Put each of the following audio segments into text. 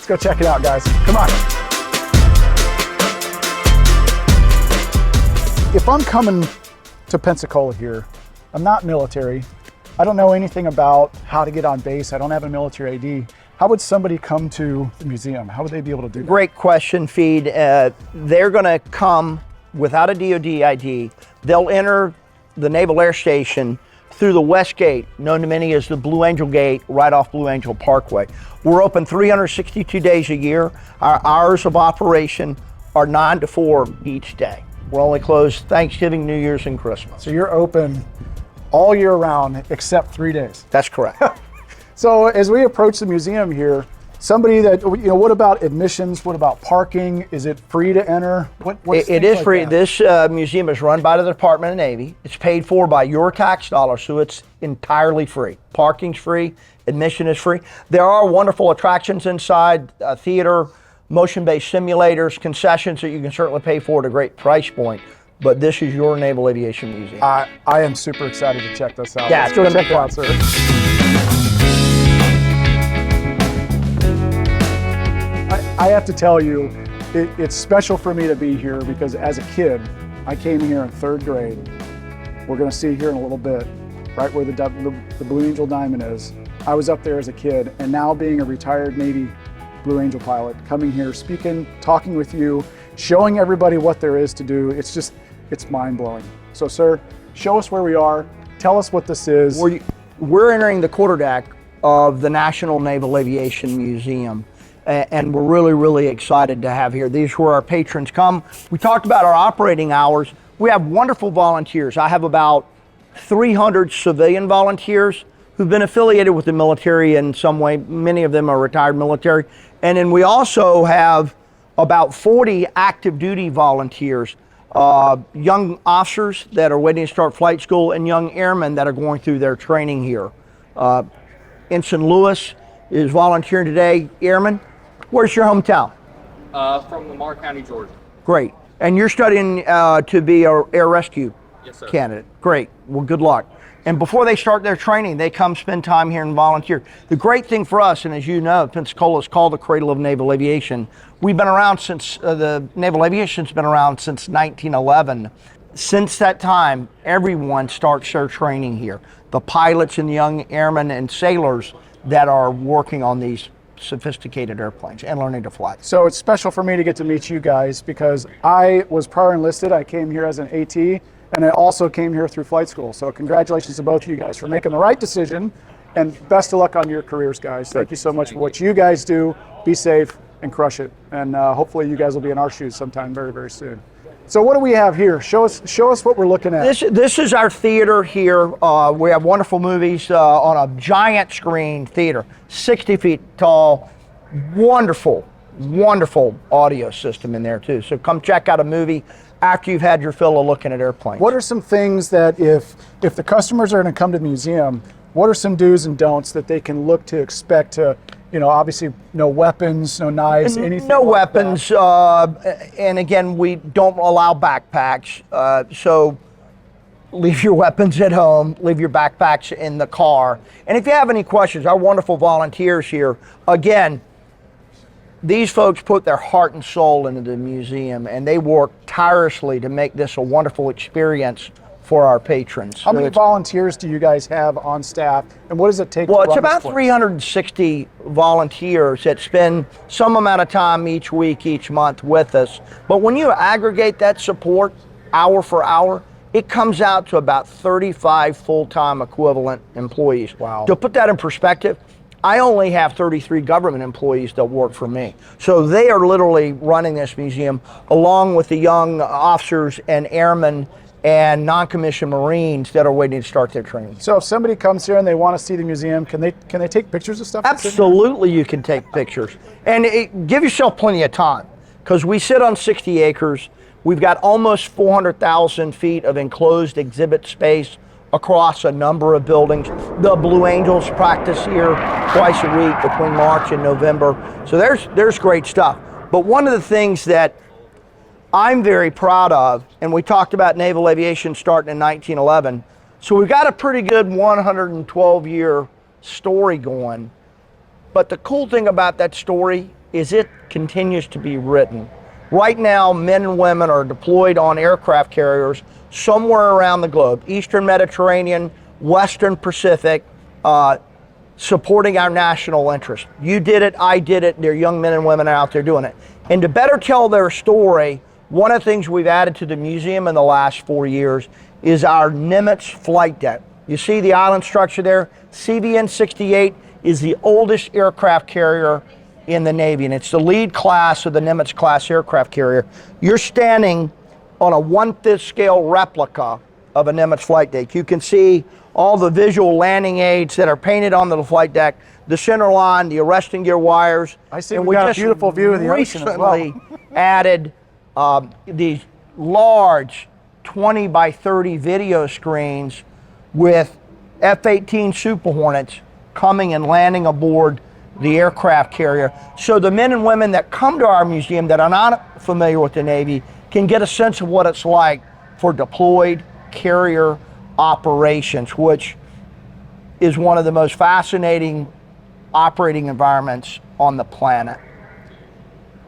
Let's go check it out, guys. Come on. If I'm coming to Pensacola here, I'm not military. I don't know anything about how to get on base. I don't have a military ID. How would somebody come to the museum? How would they be able to do that? Great question, FEED. They're going to come without a DoD ID. They'll enter the Naval Air Station through the West Gate, known to many as the Blue Angel Gate, right off Blue Angel Parkway. We're open 362 days a year. Our hours of operation are 9 to 4 each day. We're only closed Thanksgiving, New Year's, and Christmas. So you're open all year round except 3 days. That's correct. So as we approach the museum here, somebody that, what about admissions? What about parking? Is it free to enter? It is free. This museum is run by the Department of Navy. It's paid for by your tax dollars, so it's entirely free. Parking's free, admission is free. There are wonderful attractions inside, theater, motion-based simulators, concessions that you can certainly pay for at a great price point. But this is your Naval Aviation Museum. I am super excited to check this out. Yeah, let's go check it out, sir. I have to tell you, it's special for me to be here because as a kid, I came here in 3rd grade. We're going to see here in a little bit, right where the Blue Angel Diamond is. I was up there as a kid, and now being a retired Navy Blue Angel pilot, coming here, speaking, talking with you, showing everybody what there is to do, it's mind-blowing. So, sir, show us where we are. Tell us what this is. We're entering the quarterdeck of the National Naval Aviation Museum. And we're really, really excited to have here. These are where our patrons come. We talked about our operating hours. We have wonderful volunteers. I have about 300 civilian volunteers who've been affiliated with the military in some way. Many of them are retired military. And then we also have about 40 active duty volunteers, young officers that are waiting to start flight school and young airmen that are going through their training here. Ensign Lewis is volunteering today. Airman, where's your hometown? From Lamar County, Georgia. Great. And you're studying to be an air rescue candidate. Great. Well, good luck. And before they start their training, they come spend time here and volunteer. The great thing for us, and as you know, Pensacola is called the cradle of naval aviation. We've been around since, the naval aviation's been around since 1911. Since that time, everyone starts their training here. The pilots and the young airmen and sailors that are working on these sophisticated airplanes and learning to fly. So it's special for me to get to meet you guys because I was prior enlisted. I came here as an AT, and I also came here through flight school. So congratulations to both of you guys for making the right decision, and best of luck on your careers, guys. Thank you so much for what you guys do. Be safe and crush it. And hopefully you guys will be in our shoes sometime very, very soon. So what do we have here? Show us what we're looking at. This is our theater here. We have wonderful movies on a giant screen theater, 60 feet tall, wonderful, wonderful audio system in there too. So come check out a movie after you've had your fill of looking at airplanes. What are some things that if the customers are going to come to the museum, what are some do's and don'ts that they can look to expect to, obviously no weapons, no knives, anything No like weapons, and again, we don't allow backpacks, so leave your weapons at home, leave your backpacks in the car. And if you have any questions, our wonderful volunteers here, again, these folks put their heart and soul into the museum, and they work tirelessly to make this a wonderful experience for our patrons. How many volunteers do you guys have on staff, and what does it take to run it's about this place? 360 volunteers that spend some amount of time each week, each month with us. But when you aggregate that support hour for hour, it comes out to about 35 full-time equivalent employees. Wow. To put that in perspective, I only have 33 government employees that work for me. So they are literally running this museum along with the young officers and airmen and non-commissioned Marines that are waiting to start their training. So if somebody comes here and they want to see the museum, can they take pictures of stuff? Absolutely, you can take pictures. And give yourself plenty of time, because we sit on 60 acres. We've got almost 400,000 feet of enclosed exhibit space across a number of buildings. The Blue Angels practice here twice a week between March and November. So there's great stuff. But one of the things that I'm very proud of, and we talked about naval aviation starting in 1911, so we've got a pretty good 112-year story going. But the cool thing about that story is it continues to be written. Right now, men and women are deployed on aircraft carriers somewhere around the globe, Eastern Mediterranean, Western Pacific, supporting our national interest. You did it, I did it, there are young men and women out there doing it. And to better tell their story, one of the things we've added to the museum in the last 4 years is our Nimitz flight deck. You see the island structure there? CVN-68 is the oldest aircraft carrier in the Navy, and it's the lead class of the Nimitz class aircraft carrier. You're standing on a 1/5 scale replica of a Nimitz flight deck. You can see all the visual landing aids that are painted onto the flight deck, the center line, the arresting gear wires. I see we got a beautiful view of the ocean as well. Recently added these large 20 by 30 video screens with F-18 Super Hornets coming and landing aboard the aircraft carrier. So the men and women that come to our museum that are not familiar with the Navy can get a sense of what it's like for deployed carrier operations, which is one of the most fascinating operating environments on the planet.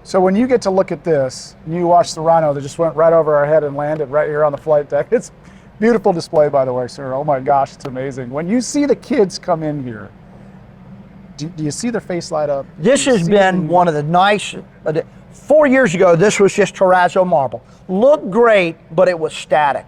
So when you get to look at this, you watch the Rhino that just went right over our head and landed right here on the flight deck. It's a beautiful display, by the way, sir. Oh my gosh, it's amazing. When you see the kids come in here, do you see their face light up? This has been one of the nice, 4 years ago, this was just terrazzo marble. Looked great, but it was static.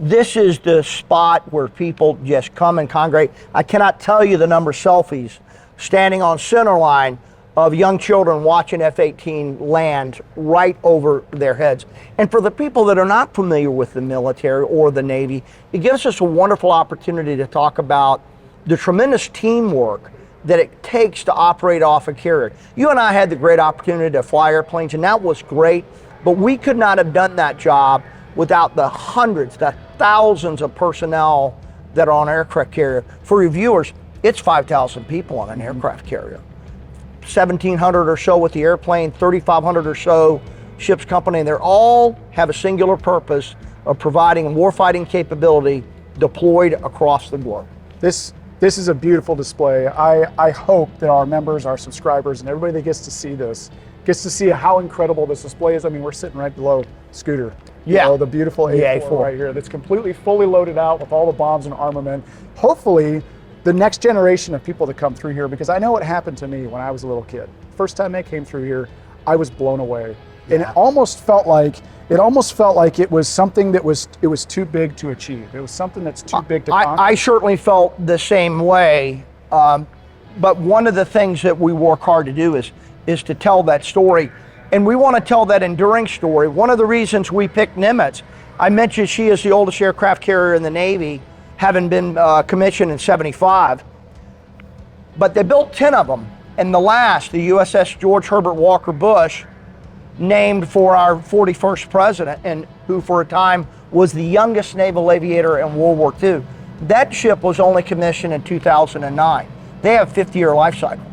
This is the spot where people just come and congregate. I cannot tell you the number of selfies standing on center line of young children watching F-18 land right over their heads. And for the people that are not familiar with the military or the Navy, it gives us a wonderful opportunity to talk about the tremendous teamwork that it takes to operate off a carrier. You and I had the great opportunity to fly airplanes, and that was great, but we could not have done that job without the hundreds, the thousands of personnel that are on an aircraft carrier. For your viewers, it's 5,000 people on an aircraft carrier. 1,700 or so with the airplane, 3,500 or so ship's company, and they all have a singular purpose of providing warfighting capability deployed across the globe. This is a beautiful display. I hope that our members, our subscribers, and everybody that gets to see this gets to see how incredible this display is. I mean, we're sitting right below Scooter. Yeah. You know, the beautiful A4 right here that's completely fully loaded out with all the bombs and armament. Hopefully, the next generation of people that come through here, because I know what happened to me when I was a little kid. First time I came through here, I was blown away. Yeah. And it almost felt like it was something that was too big to achieve. It was something that's too big to conquer. I certainly felt the same way. But one of the things that we work hard to do is to tell that story. And we want to tell that enduring story. One of the reasons we picked Nimitz, I mentioned she is the oldest aircraft carrier in the Navy, having been commissioned in '75. But they built 10 of them. And the last, the USS George Herbert Walker Bush, named for our 41st president, and who for a time was the youngest naval aviator in World War II. That ship was only commissioned in 2009. They have a 50-year life cycle.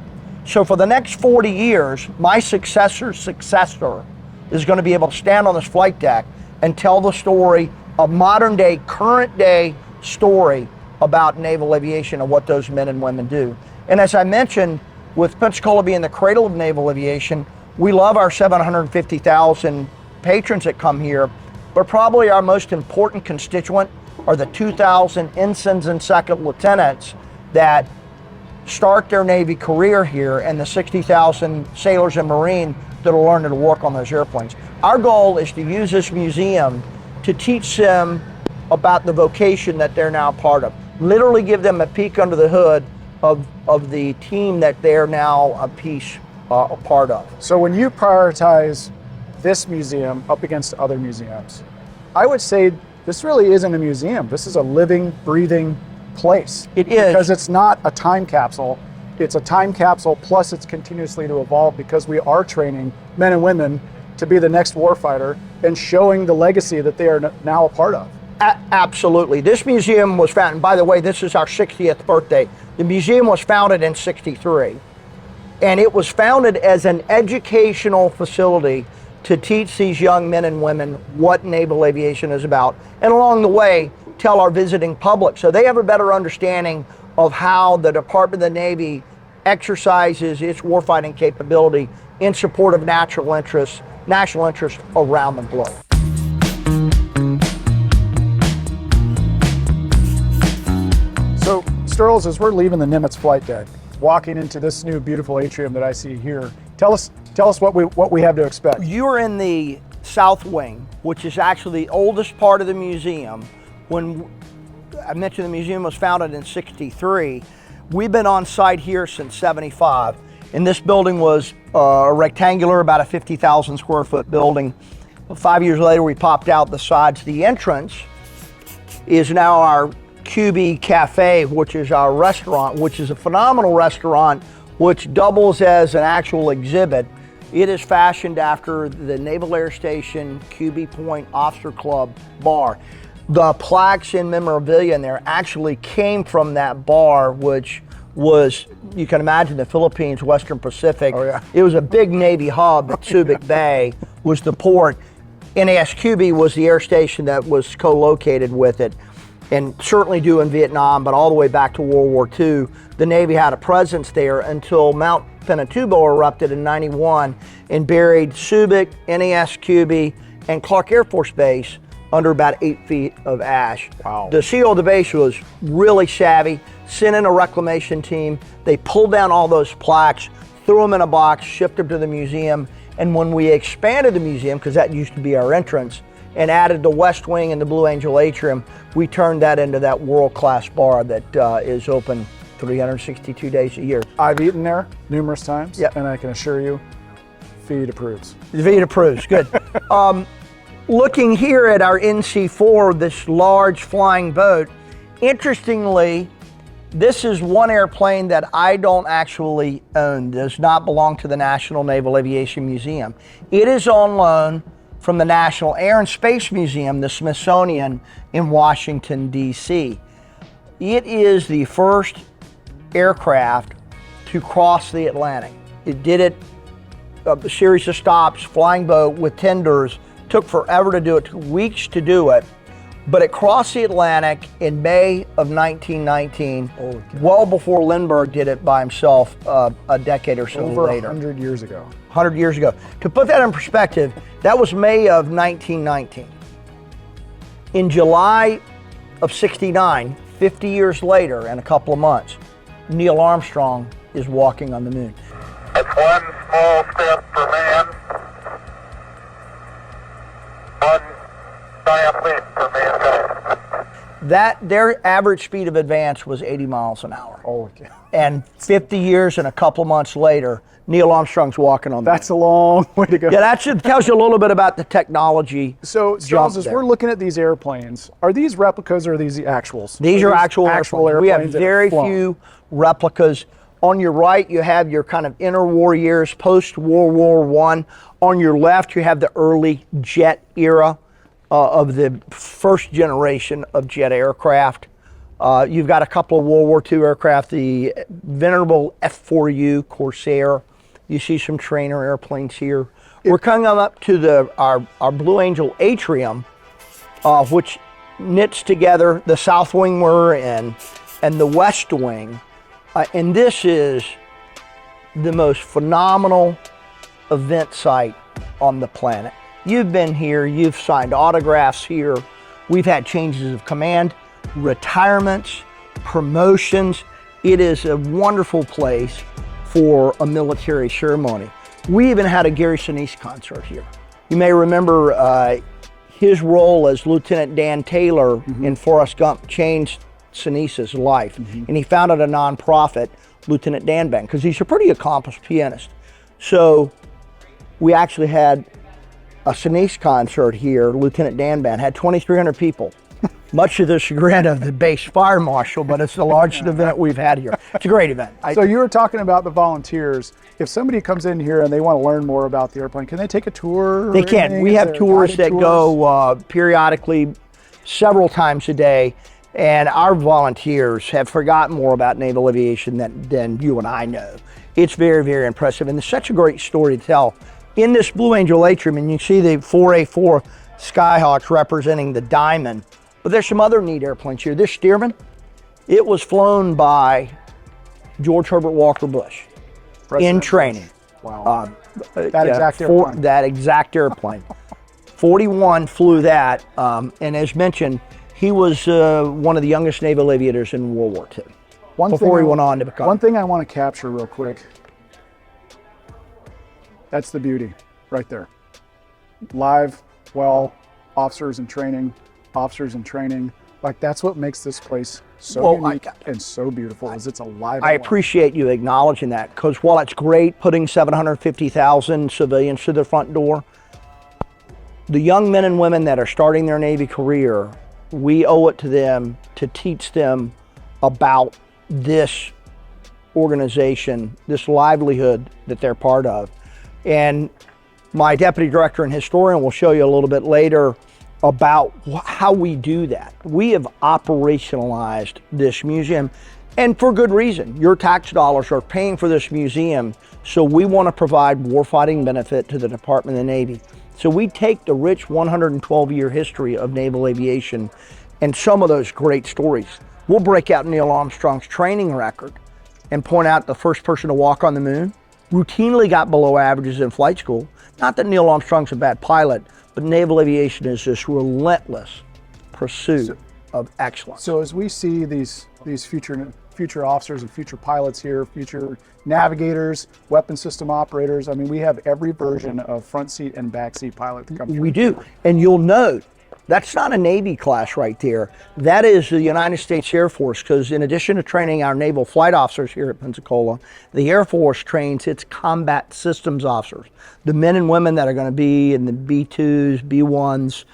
So for the next 40 years, my successor's successor is going to be able to stand on this flight deck and tell the story, a modern day, current day story about naval aviation and what those men and women do. And as I mentioned, with Pensacola being the cradle of naval aviation, we love our 750,000 patrons that come here, but probably our most important constituent are the 2,000 ensigns and second lieutenants that start their Navy career here, and the 60,000 sailors and Marine that are learning to work on those airplanes. Our goal is to use this museum to teach them about the vocation that they're now part of. Literally give them a peek under the hood of the team that they're now a part of. So when you prioritize this museum up against other museums, I would say this really isn't a museum. This is a living, breathing place. It is. Because it's not a time capsule. It's a time capsule, plus it's continuously to evolve, because we are training men and women to be the next warfighter and showing the legacy that they are now a part of. Absolutely. This museum was founded, by the way, this is our 60th birthday. The museum was founded in '63. And it was founded as an educational facility to teach these young men and women what naval aviation is about. And along the way, tell our visiting public so they have a better understanding of how the Department of the Navy exercises its warfighting capability in support of national interests around the globe. So, Sterls, as we're leaving the Nimitz flight deck, walking into this new beautiful atrium that I see here, tell us what we have to expect. You're in the south wing, which is actually the oldest part of the museum. When I mentioned the museum was founded in '63, we've been on site here since '75. And this building was a rectangular, about a 50,000 square foot building. 5 years later, we popped out the sides. The entrance is now our Cubi Cafe, which is our restaurant, which is a phenomenal restaurant, which doubles as an actual exhibit. It is fashioned after the Naval Air Station Cubi Point Officer Club bar. The plaques and memorabilia in there actually came from that bar, which was, you can imagine, the Philippines, Western Pacific. Oh, yeah. It was a big Navy hub at Subic Bay was the port. NAS Cubi was the air station that was co-located with it, and certainly due in Vietnam, but all the way back to World War II, the Navy had a presence there until Mount Pinatubo erupted in '91 and buried Subic, NAS Cubi, and Clark Air Force Base under about 8 feet of ash. Wow. The CEO of the base was really savvy, sent in a reclamation team. They pulled down all those plaques, threw them in a box, shipped them to the museum. And when we expanded the museum, because that used to be our entrance, and added the West Wing and the Blue Angel Atrium, we turned that into that world-class bar that is open 362 days a year. I've eaten there numerous times, Yep. and I can assure you, FEED approves. FEED approves, good. Looking here at our NC-4, this large flying boat, interestingly, this is one airplane that I don't actually own, does not belong to the National Naval Aviation Museum. It is on loan from the National Air and Space Museum, the Smithsonian in Washington, D.C. It is the first aircraft to cross the Atlantic. It did it, a series of stops, flying boat with tenders, took forever to do it, took weeks to do it, but it crossed the Atlantic in May of 1919, well before Lindbergh did it by himself a decade or so Over later. 100 years ago. 100 years ago. To put that in perspective, that was May of 1919. In July of '69, 50 years later and a couple of months, Neil Armstrong is walking on the moon. That's one small step for man, one giant leap for mankind. Their average speed of advance was 80 miles an hour. Oh, okay. And 50 years and a couple of months later, Neil Armstrong's walking on the moon. That's a long way to go. Yeah, that tells you a little bit about the technology. So, jump Charles, as there. we're looking at these airplanes, are these replicas or are these the actuals? These are actual airplanes. We have that have very flown. few replicas. On your right, you have your kind of interwar years, post-World War I. On your left, you have the early jet era of the first generation of jet aircraft. You've got a couple of World War II aircraft, the venerable F-4U Corsair. You see some trainer airplanes here. We're coming up to our Blue Angel Atrium, which knits together the south wing we're in and the west wing. And this is the most phenomenal event site on the planet. You've been here, you've signed autographs here. We've had changes of command, retirements, promotions. It is a wonderful place for a military ceremony. We even had a Gary Sinise concert here. You may remember his role as Lieutenant Dan Taylor in Forrest Gump changed Sinise's life. And he founded a nonprofit, Lieutenant Dan Band, because he's a pretty accomplished pianist. So we actually had a Sinise concert here, Lieutenant Dan Band, had 2,300 people. Much to the chagrin of the base fire marshal, but it's the largest event we've had here. It's a great event. So you were talking about the volunteers. If somebody comes in here and they want to learn more about the airplane, can they take a tour? They can. We have tours that go periodically, several times a day, and our volunteers have forgotten more about naval aviation than you and I know. It's very, very impressive, and it's such a great story to tell. In this Blue Angel Atrium, and you see the 4A4 Skyhawks representing the diamond, but there's some other neat airplanes here. This Stearman, it was flown by George Herbert Walker Bush in President training. Bush. Wow. That Yeah, exact airplane. That exact airplane. 41 flew that, and as mentioned, he was one of the youngest naval aviators in World War II. Before he went on to become. One thing I want to capture real quick. That's the beauty right there. Live, well, officers in training. Like, that's what makes this place so unique and so beautiful, is it's alive. I appreciate you acknowledging that, because while it's great putting 750,000 civilians to the front door, the young men and women that are starting their Navy career, we owe it to them to teach them about this organization, this livelihood that they're part of. And my deputy director and historian will show you a little bit later about how we do that. We have operationalized this museum, and for good reason. Your tax dollars are paying for this museum, so we want to provide warfighting benefit to the Department of the Navy. So we take the rich 112-year history of naval aviation and some of those great stories. We'll break out Neil Armstrong's training record and point out the first person to walk on the moon routinely got below averages in flight school. Not that Neil Armstrong's a bad pilot, but naval aviation is this relentless pursuit of excellence. So as we see these future officers and future pilots here, future navigators, weapon system operators, I mean, we have every version of front seat and back seat pilot that come through. We do, and you'll note, that's not a Navy class right there. That is the United States Air Force, because in addition to training our naval flight officers here at Pensacola, the Air Force trains its combat systems officers, the men and women that are going to be in the B-2s, B-1s,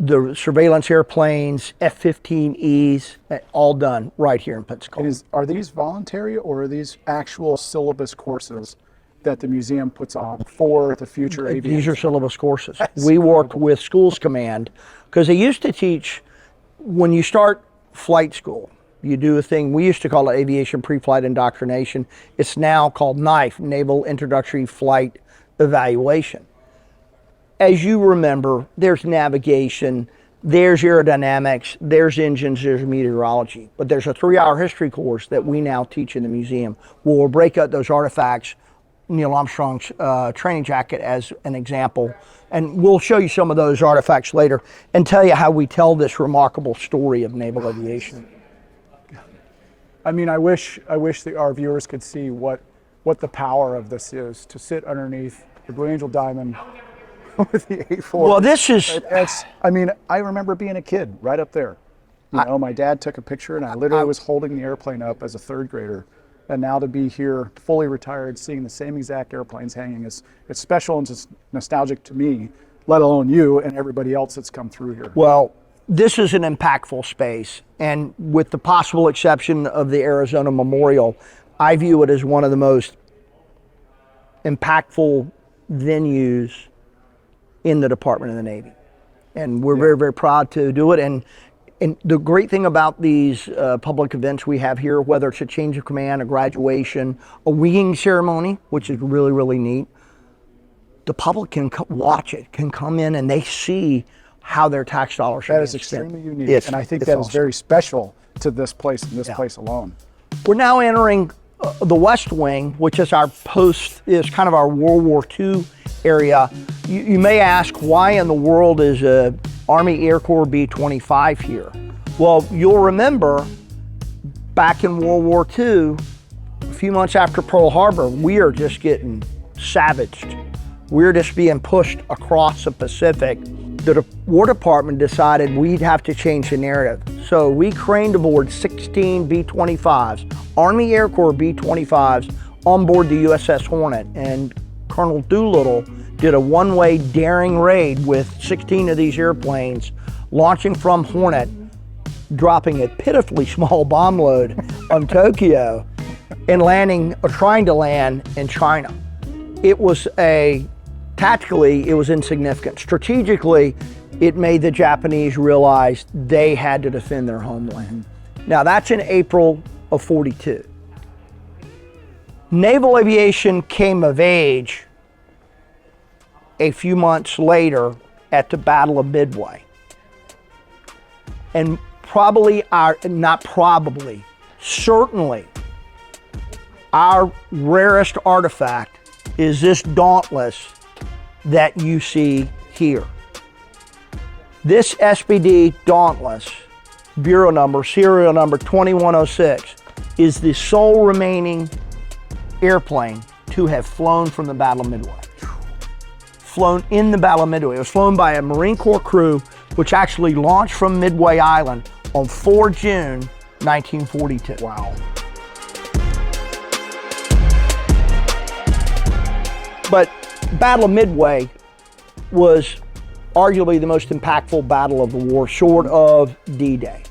the surveillance airplanes, F-15Es, all done right here in Pensacola. Are these voluntary, or are these actual syllabus courses that the museum puts on for the future aviation? These are syllabus courses. We worked with Schools Command, because they used to teach, when you start flight school, you do a thing, we used to call it Aviation Pre-Flight Indoctrination. It's now called NIFE, Naval Introductory Flight Evaluation. As you remember, there's navigation, there's aerodynamics, there's engines, there's meteorology. But there's a 3-hour history course that we now teach in the museum, where we'll break out those artifacts, Neil Armstrong's training jacket as an example, and we'll show you some of those artifacts later and tell you how we tell this remarkable story of naval aviation. I mean, I wish that our viewers could see what the power of this is, to sit underneath the Blue Angel Diamond with the A4. Well, this is... I mean, I remember being a kid right up there. You know, my dad took a picture, and I literally was holding the airplane up as a 3rd grader. And now to be here, fully retired, seeing the same exact airplanes hanging, it's special and it's nostalgic to me, let alone you and everybody else that's come through here. Well, this is an impactful space, and with the possible exception of the Arizona Memorial, I view it as one of the most impactful venues in the Department of the Navy. And we're very, very proud to do it. And the great thing about these public events we have here, whether it's a change of command, a graduation, a winging ceremony, which is really, really neat, the public can watch it, can come in and they see how their tax dollars are That is being spent. extremely unique, and I think that is very special to this place and this place alone. We're now entering the West Wing, which is our is kind of our World War II area. You may ask, why in the world is a Army Air Corps B-25 here? Well, you'll remember back in World War II, a few months after Pearl Harbor, we are just getting savaged. We're just being pushed across the Pacific. The War Department decided we'd have to change the narrative. So we craned aboard 16 B-25s, Army Air Corps B-25s, on board the USS Hornet. And Colonel Doolittle did a one-way daring raid with 16 of these airplanes, launching from Hornet, dropping a pitifully small bomb load on Tokyo, and landing, or trying to land in China. It was tactically, it was insignificant. Strategically, it made the Japanese realize they had to defend their homeland. Now that's in April of '42. Naval aviation came of age a few months later at the Battle of Midway. And Certainly, our rarest artifact is this Dauntless that you see here. This SBD Dauntless, bureau number, serial number 2106, is the sole remaining airplane to have flown from the Battle of Midway. Flown in the Battle of Midway. It was flown by a Marine Corps crew, which actually launched from Midway Island on 4 June 1942. Wow. But Battle of Midway was arguably the most impactful battle of the war, short of D-Day.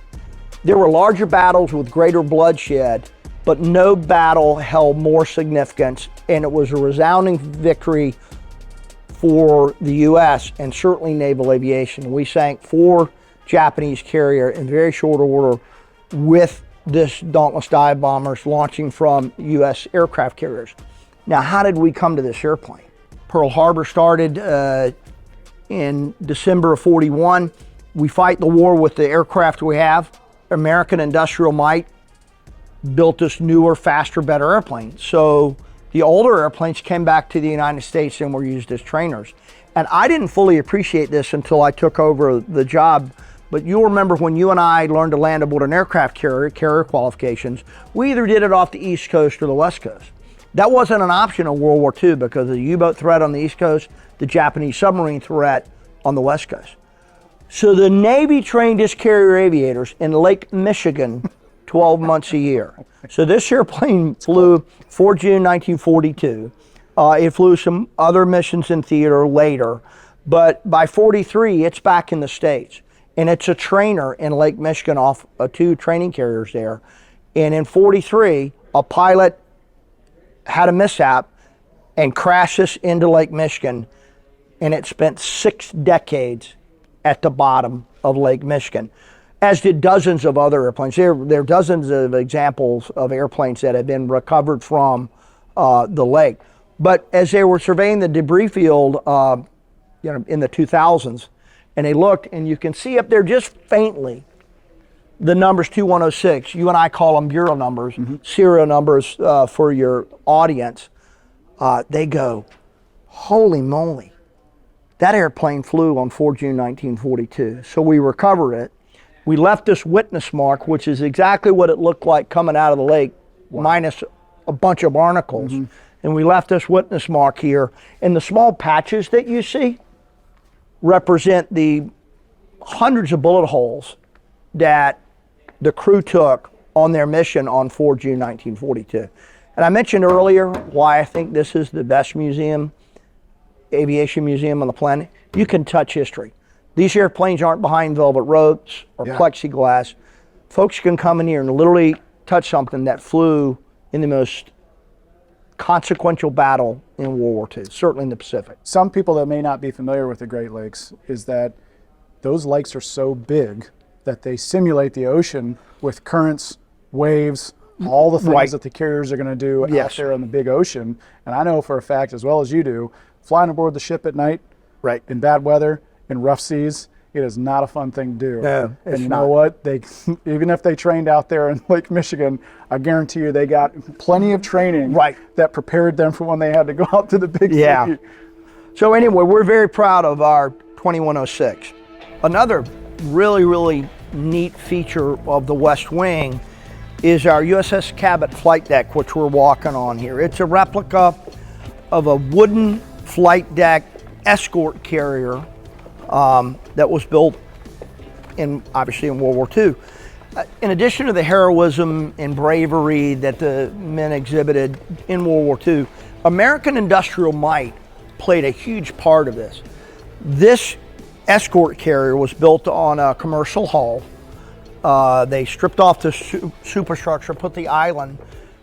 There were larger battles with greater bloodshed, but no battle held more significance, and it was a resounding victory for the U.S. and certainly naval aviation. We sank 4 Japanese carrier in very short order with this Dauntless dive bombers launching from U.S. aircraft carriers. Now, how did we come to this airplane? Pearl Harbor started in December of 41. We fight the war with the aircraft we have. American industrial might built this newer, faster, better airplane. So the older airplanes came back to the United States and were used as trainers. And I didn't fully appreciate this until I took over the job. But you'll remember when you and I learned to land aboard an aircraft carrier qualifications, we either did it off the East Coast or the West Coast. That wasn't an option in World War II because of the U-boat threat on the East Coast, the Japanese submarine threat on the West Coast. So the Navy trained its carrier aviators in Lake Michigan 12 months a year. So this airplane flew 4 June 1942. It flew some other missions in theater later, but by 43, it's back in the States. And it's a trainer in Lake Michigan off 2 training carriers there. And in 43, a pilot had a mishap and crashed this into Lake Michigan, and it spent 6 decades at the bottom of Lake Michigan, as did dozens of other airplanes. There are dozens of examples of airplanes that have been recovered from the lake. But as they were surveying the debris field in the 2000s, and they looked, and you can see up there just faintly the numbers 2106. You and I call them bureau numbers, serial numbers for your audience. They go, holy moly, that airplane flew on 4 June 1942. So we recovered it. We left this witness mark, which is exactly what it looked like coming out of the lake, minus a bunch of barnacles. And we left this witness mark here. And the small patches that you see represent the hundreds of bullet holes that the crew took on their mission on 4 June 1942. And I mentioned earlier why I think this is the best museum, aviation museum on the planet. You can touch history. These airplanes aren't behind velvet ropes or plexiglass. Folks can come in here and literally touch something that flew in the most consequential battle in World War II, certainly in the Pacific. Some people that may not be familiar with the Great Lakes is that those lakes are so big that they simulate the ocean with currents, waves, all the things that the carriers are going to do out there in the big ocean. And I know for a fact, as well as you do, flying aboard the ship at night, in bad weather, in rough seas, it is not a fun thing to do. No, and you know what? They, even if they trained out there in Lake Michigan, I guarantee you they got plenty of training that prepared them for when they had to go out to the big sea. So anyway, we're very proud of our 2106. Another really, really neat feature of the West Wing is our USS Cabot flight deck, which we're walking on here. It's a replica of a wooden flight deck escort carrier that was built obviously in World War II. In addition to the heroism and bravery that the men exhibited in World War II, American industrial might played a huge part of this. This escort carrier was built on a commercial hull. They stripped off the superstructure, put the island.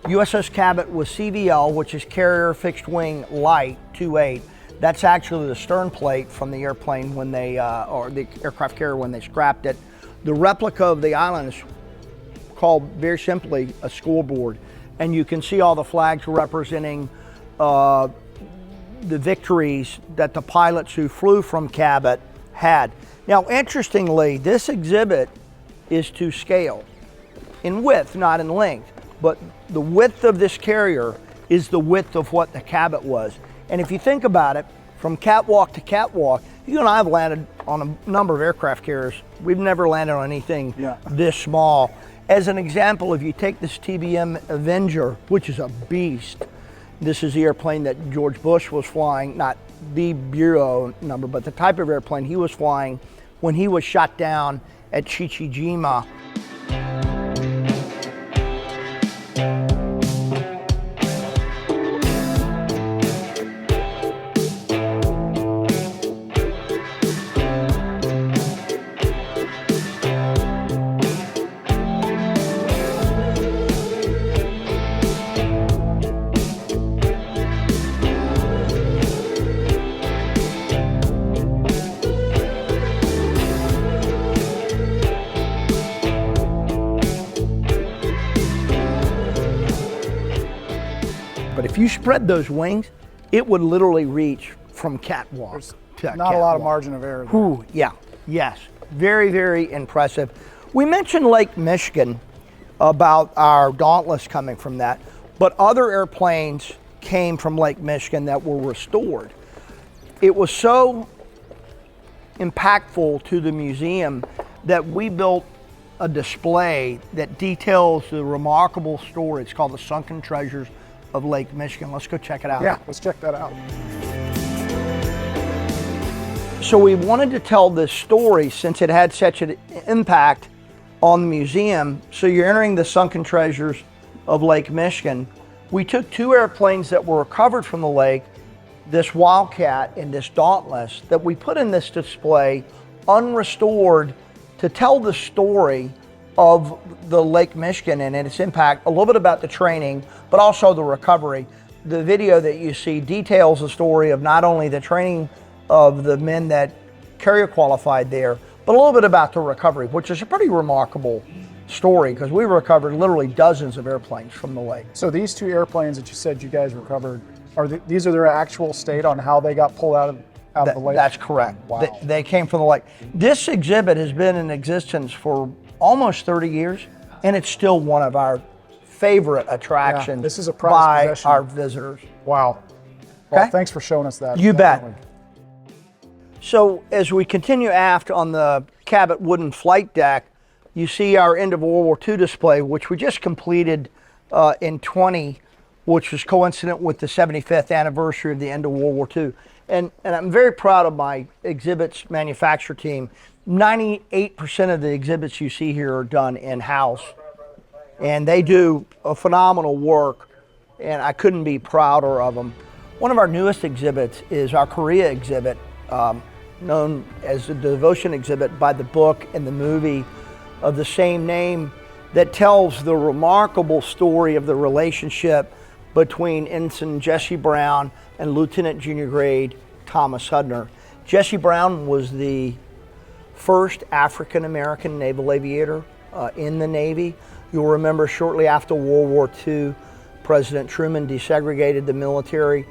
USS Cabot was CVL, which is Carrier Fixed Wing Light 2.8. That's actually the stern plate from the airplane when they, or the aircraft carrier when they scrapped it. The replica of the island is called very simply a scoreboard. And you can see all the flags representing the victories that the pilots who flew from Cabot had. Now, interestingly, this exhibit is to scale. in width, not in length. But the width of this carrier is the width of what the Cabot was. And if you think about it, from catwalk to catwalk, you and I have landed on a number of aircraft carriers. We've never landed on anything this small. As an example, if you take this TBM Avenger, which is a beast, this is the airplane that George Bush was flying, not the bureau number, but the type of airplane he was flying when he was shot down at Chichijima. But if you spread those wings, it would literally reach from catwalk to Not catwalk. a lot of margin of error there. Ooh, yeah, yes, very, very impressive. We mentioned Lake Michigan about our Dauntless coming from that, but other airplanes came from Lake Michigan that were restored. It was so impactful to the museum that we built a display that details the remarkable story. It's called the Sunken Treasures of Lake Michigan. Let's go check it out. Yeah, let's check that out. So we wanted to tell this story since it had such an impact on the museum. So you're entering the Sunken Treasures of Lake Michigan. We took two airplanes that were recovered from the lake, this Wildcat and this Dauntless, that we put in this display unrestored to tell the story of the Lake Michigan and its impact, a little bit about the training, but also the recovery. The video that you see details the story of not only the training of the men that carrier qualified there, but a little bit about the recovery, which is a pretty remarkable story because we recovered literally dozens of airplanes from the lake. So these two airplanes that you said you guys recovered, these are their actual state on how they got pulled out of the lake? That's correct. Wow. They came from the lake. This exhibit has been in existence for almost 30 years, and it's still one of our favorite attractions this is a prized by possession. our visitors. Wow. Well, Okay. thanks for showing us that. You bet. Definitely. So as we continue aft on the Cabot wooden flight deck, you see our end of World War II display, which we just completed in 20, which was coincident with the 75th anniversary of the end of World War II. And I'm very proud of my exhibits manufacture team. 98% of the exhibits you see here are done in-house. And they do a phenomenal work, and I couldn't be prouder of them. One of our newest exhibits is our Korea exhibit, known as the Devotion exhibit by the book and the movie of the same name, that tells the remarkable story of the relationship between Ensign Jesse Brown and Lieutenant Junior Grade Thomas Hudner. Jesse Brown was the first African-American naval aviator in the Navy. You'll remember shortly after World War II, President Truman desegregated the military.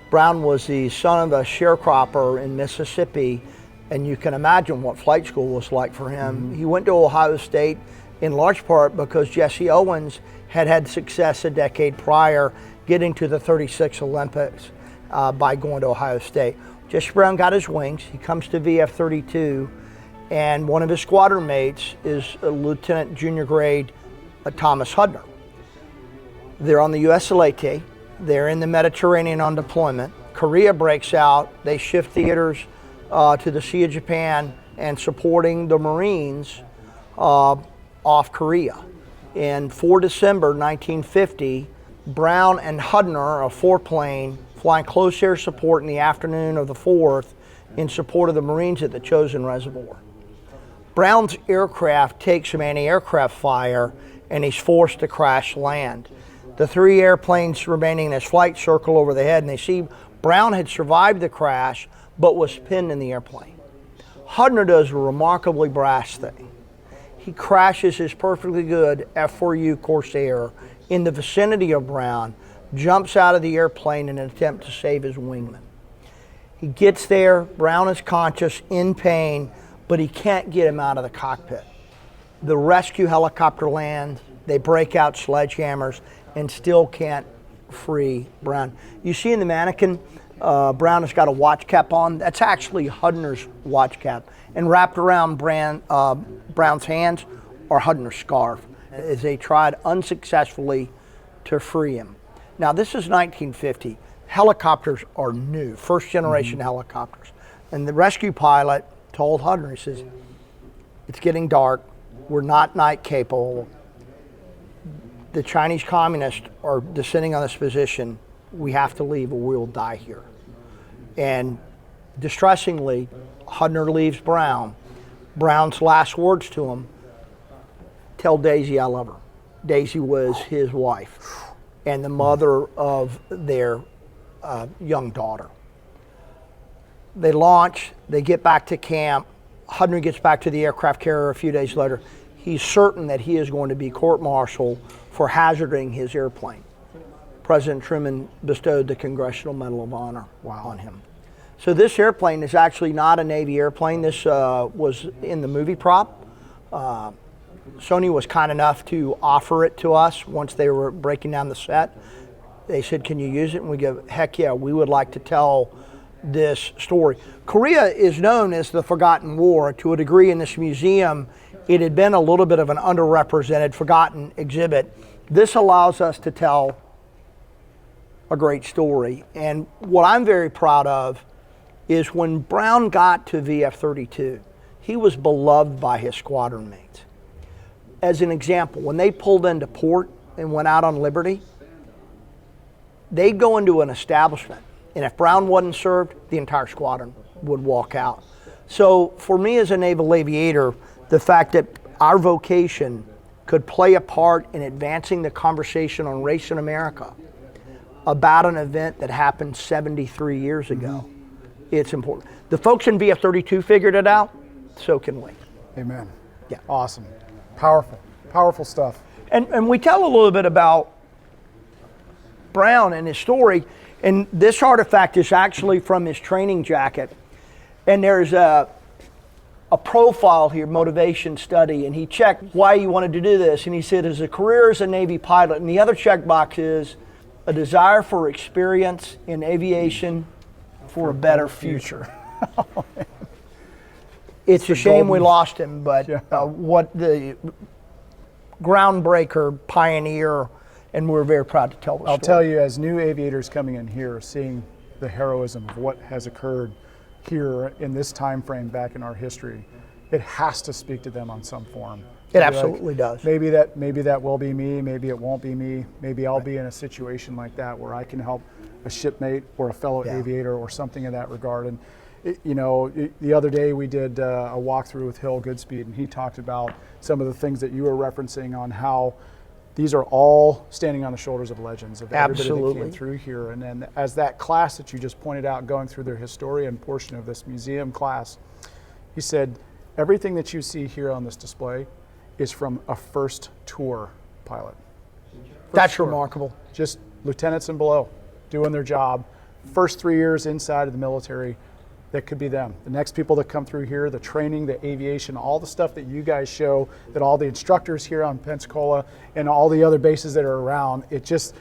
Brown was the son of a sharecropper in Mississippi, and you can imagine what flight school was like for him. He went to Ohio State in large part because Jesse Owens had had success a decade prior getting to the 36 Olympics by going to Ohio State. Jesse Brown got his wings. He comes to VF-32, and one of his squadron mates is Lieutenant Junior Grade Thomas Hudner. They're on the US Leyte. They're in the Mediterranean on deployment. Korea breaks out. They shift theaters to the Sea of Japan and supporting the Marines off Korea. And for December 1950, Brown and Hudner, a four-plane, flying close air support in the afternoon of the 4th in support of the Marines at the Chosin Reservoir. Brown's aircraft takes some anti-aircraft fire and he's forced to crash land. The three airplanes remaining in his flight circle over the head, and they see Brown had survived the crash but was pinned in the airplane. Hudner does a remarkably brash thing. He crashes his perfectly good F-4U Corsair in the vicinity of Brown, jumps out of the airplane in an attempt to save his wingman. He gets there, Brown is conscious, in pain, but he can't get him out of the cockpit. The rescue helicopter lands, They break out sledgehammers and still can't free Brown. You see in the mannequin, Brown has got a watch cap on. That's actually Hudner's watch cap. And wrapped around Brown's hands are Hudner's scarf, as they tried unsuccessfully to free him. Now, this is 1950. Helicopters are new, first generation helicopters. And the rescue pilot told Hudner, he says, it's getting dark, we're not night capable. The Chinese communists are descending on this position. We have to leave or we'll die here. And distressingly, Hudner leaves Brown. Brown's last words to him, tell Daisy I love her. Daisy was his wife and the mother of their young daughter. They launch, they get back to camp. Hudner gets back to the aircraft carrier a few days later. He's certain that he is going to be court-martialed for hazarding his airplane. President Truman bestowed the Congressional Medal of Honor on him. So this airplane is actually not a Navy airplane. This was in the movie prop. Sony was kind enough to offer it to us once they were breaking down the set. They said, can you use it? And we go, heck yeah, we would like to tell this story. Korea is known as the Forgotten War. To a degree in this museum, it had been a little bit of an underrepresented, forgotten exhibit. This allows us to tell a great story. And what I'm very proud of is when Brown got to VF-32, he was beloved by his squadron mates. As an example, when they pulled into port and went out on Liberty, they'd go into an establishment, and if Brown wasn't served, the entire squadron would walk out. So for me as a naval aviator, the fact that our vocation could play a part in advancing the conversation on race in America about an event that happened 73 years ago, it's important. The folks in VF-32 figured it out, so can we. Amen. Yeah. Awesome. Powerful. Powerful stuff. And we tell a little bit about Brown and his story, and this artifact is actually from his training jacket. And there's a profile here, motivation study, and he checked why he wanted to do this, and he said his career as a Navy pilot, and the other checkbox is a desire for experience in aviation for a better future. It's a shame we lost him, but what the groundbreaker, pioneer, and we're very proud to tell the story. I'll tell you, as new aviators coming in here, seeing the heroism of what has occurred here in this time frame back in our history, it has to speak to them on some form. It absolutely does. Maybe that will be me, maybe it won't be me, maybe I'll be in a situation like that where I can help a shipmate or a fellow aviator or something in that regard. And the other day we did a walkthrough with Hill Goodspeed, and he talked about some of the things that you were referencing on how these are all standing on the shoulders of legends of everybody that came through here. And then as that class that you just pointed out, going through their historian portion of this museum class, he said, everything that you see here on this display is from a first tour pilot. That's remarkable. Just lieutenants and below doing their job. First 3 years inside of the military, that could be them. The next people that come through here, the training, the aviation, all the stuff that you guys show, that all the instructors here on Pensacola and all the other bases that are around, it should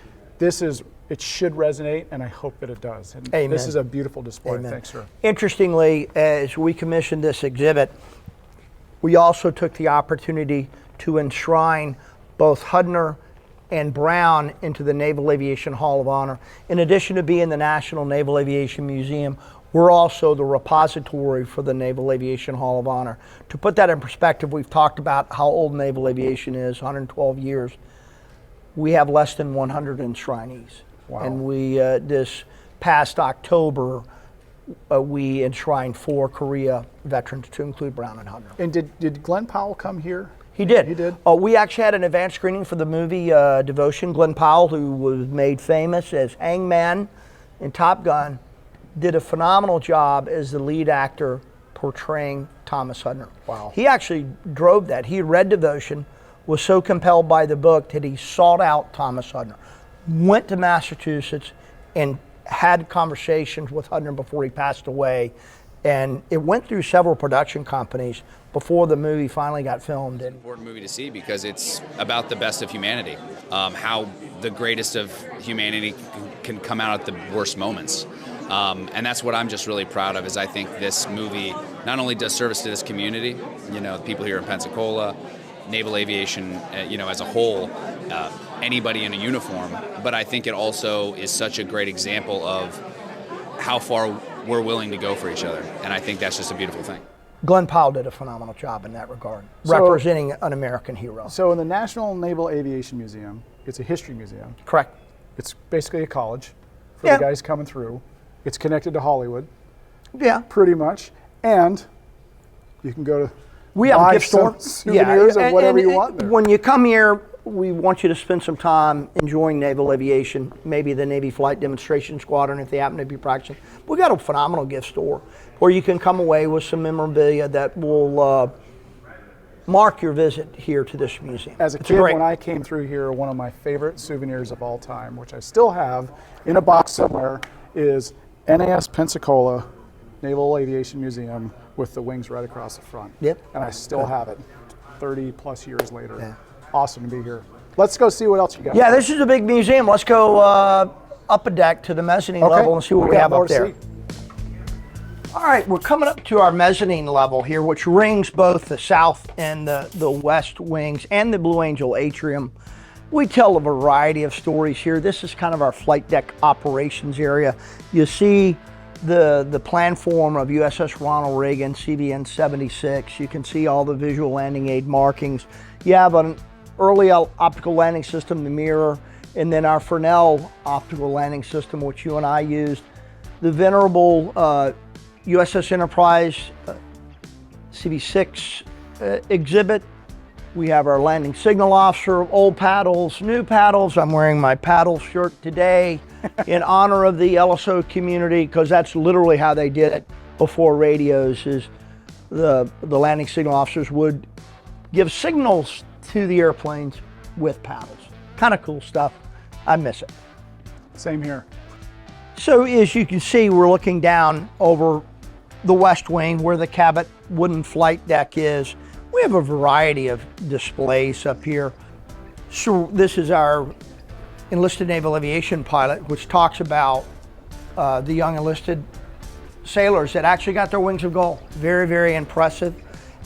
resonate, and I hope that it does. And Amen. This is a beautiful display. Amen. Thanks, sir. Interestingly, as we commissioned this exhibit, we also took the opportunity to enshrine both Hudner and Brown into the Naval Aviation Hall of Honor. In addition to being the National Naval Aviation Museum, we're also the repository for the Naval Aviation Hall of Honor. To put that in perspective, we've talked about how old naval aviation is, 112 years. We have less than 100 enshrinees. Wow. And we, this past October, we enshrined 4 Korea veterans, to include Brown and Hudner. And did Glenn Powell come here? He did. He did? We actually had an advanced screening for the movie Devotion. Glenn Powell, who was made famous as Hangman in Top Gun, did a phenomenal job as the lead actor portraying Thomas Hudner. Wow. He actually drove that. He had read Devotion, was so compelled by the book that he sought out Thomas Hudner, went to Massachusetts and had conversations with Hudner before he passed away, And it went through several production companies before the movie finally got filmed. And Important movie to see because it's about the best of humanity, how the greatest of humanity can come out at the worst moments. And that's what I'm just really proud of, is I think this movie not only does service to this community, you know, the people here in Pensacola, naval aviation, you know, as a whole, anybody in a uniform, but I think it also is such a great example of how far we're willing to go for each other. And I think that's just a beautiful thing. Glenn Powell did a phenomenal job in that regard, So- representing an American hero. So in the National Naval Aviation Museum, it's a history museum. Correct. It's basically a college for Yeah. the guys coming through. It's connected to Hollywood, Yeah. pretty much. And you can go to We have buy a gift store. some souvenirs of whatever you want there. When you come here, we want you to spend some time enjoying naval aviation, maybe the Navy Flight Demonstration Squadron if they happen to be practicing. We got a phenomenal gift store where you can come away with some memorabilia that will mark your visit here to this museum. As a It's kid, great- when I came through here, one of my favorite souvenirs of all time, which I still have in a box somewhere, is NAS Pensacola Naval Aviation Museum with the wings right across the front. Yep. And I still have it 30 plus years later. Yeah. Awesome to be here. Let's go see what else you got. Yeah, this is a big museum. Let's go up a deck to the mezzanine level and see what we got have more up to there. see. All right, we're coming up to our mezzanine level here, which rings both the south and the west wings and the Blue Angel Atrium. We tell a variety of stories here. This is kind of our flight deck operations area. You see the planform of USS Ronald Reagan, CVN 76. You can see all the visual landing aid markings. You have an early optical landing system, the mirror, and then our Fresnel optical landing system, which you and I used. The venerable USS Enterprise CV6 exhibit. We have our landing signal officer, old paddles, new paddles. I'm wearing my paddle shirt today in honor of the LSO community, because that's literally how they did it before radios, is the landing signal officers would give signals to the airplanes with paddles. Kind of cool stuff. I miss it. Same here. So as you can see, we're looking down over the west wing where the Cabot wooden flight deck is. We have a variety of displays up here. So this is our enlisted naval aviation pilot, which talks about the young enlisted sailors that actually got their wings of gold. Very, very impressive.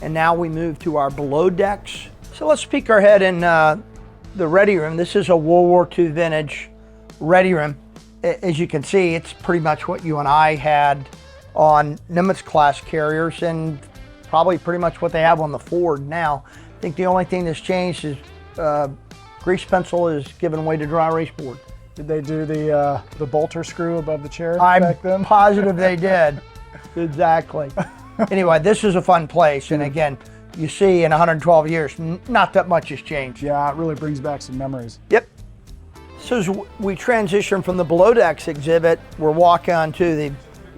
And now we move to our below decks. So let's peek our head in the ready room. This is a World War II vintage ready room. As you can see, it's pretty much what you and I had on Nimitz class carriers, and probably pretty much what they have on the Ford now. I think the only thing that's changed is grease pencil is given way to dry erase board. Did they do the bolter screw above the chair I'm back then? positive they did. Exactly. Anyway, this is a fun place, and again, you see in 112 years, not that much has changed. Yeah, it really brings back some memories. Yep. So as we transition from the below decks exhibit, we're walking onto the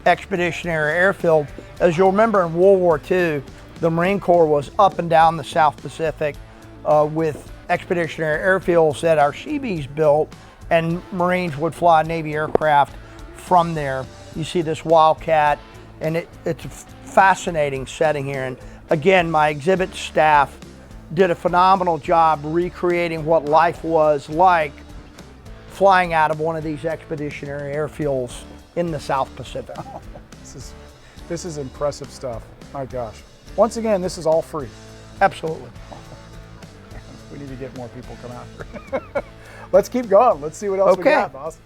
expeditionary airfield. As you'll remember, in World War II, the Marine Corps was up and down the South Pacific with expeditionary airfields that our Seabees built, and Marines would fly Navy aircraft from there. You see this Wildcat, and it's a fascinating setting here. And again, my exhibit staff did a phenomenal job recreating what life was like flying out of one of these expeditionary airfields in the South Pacific. This is impressive stuff. My gosh. Once again, this is all free. Absolutely. We need to get more people come out here. Let's keep going. Let's see what else we Okay. got, boss.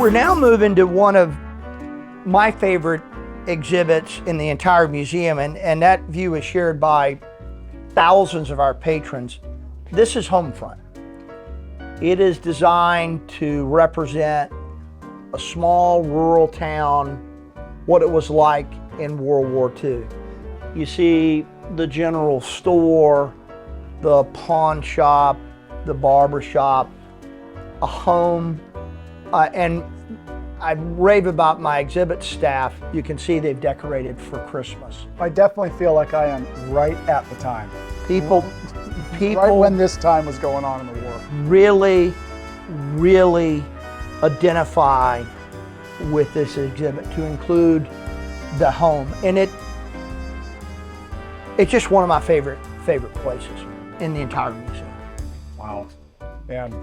We're now moving to one of my favorite exhibits in the entire museum, and that view is shared by thousands of our patrons. This is Homefront. It is designed to represent a small rural town, what it was like in World War II. You see the general store, the pawn shop, the barber shop, a home, and I rave about my exhibit staff. You can see they've decorated for Christmas. I definitely feel like I am right at the time. People Right when this time was going on in the war. really identify with this exhibit to include the home, and it's just one of my favorite places in the entire museum. Wow. And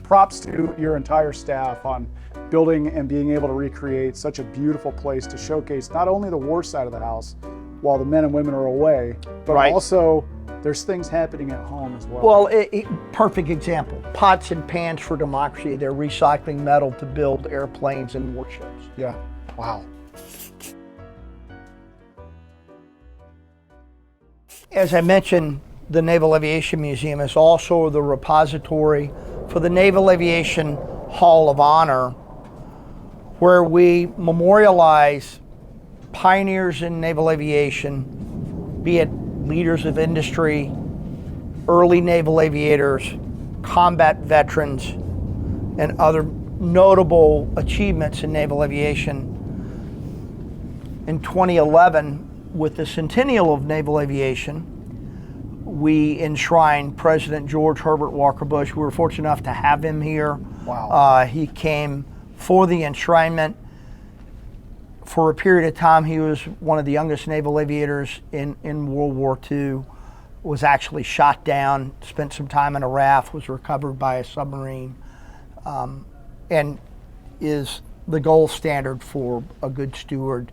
props to your entire staff on building and being able to recreate such a beautiful place to showcase not only the war side of the house while the men and women are away, but Right. also there's things happening at home as well. Well, perfect example. Pots and pans for democracy. They're recycling metal to build airplanes and warships. Yeah. Wow. As I mentioned, the Naval Aviation Museum is also the repository for the Naval Aviation Hall of Honor, where we memorialize pioneers in naval aviation, be it leaders of industry, early naval aviators, combat veterans, and other notable achievements in naval aviation. In 2011, with the centennial of naval aviation, we enshrined President George Herbert Walker Bush. We were fortunate enough to have him here. Wow. He came for the enshrinement. For a period of time, he was one of the youngest naval aviators in World War II, was actually shot down, spent some time in a raft, was recovered by a submarine, and is the gold standard for a good steward,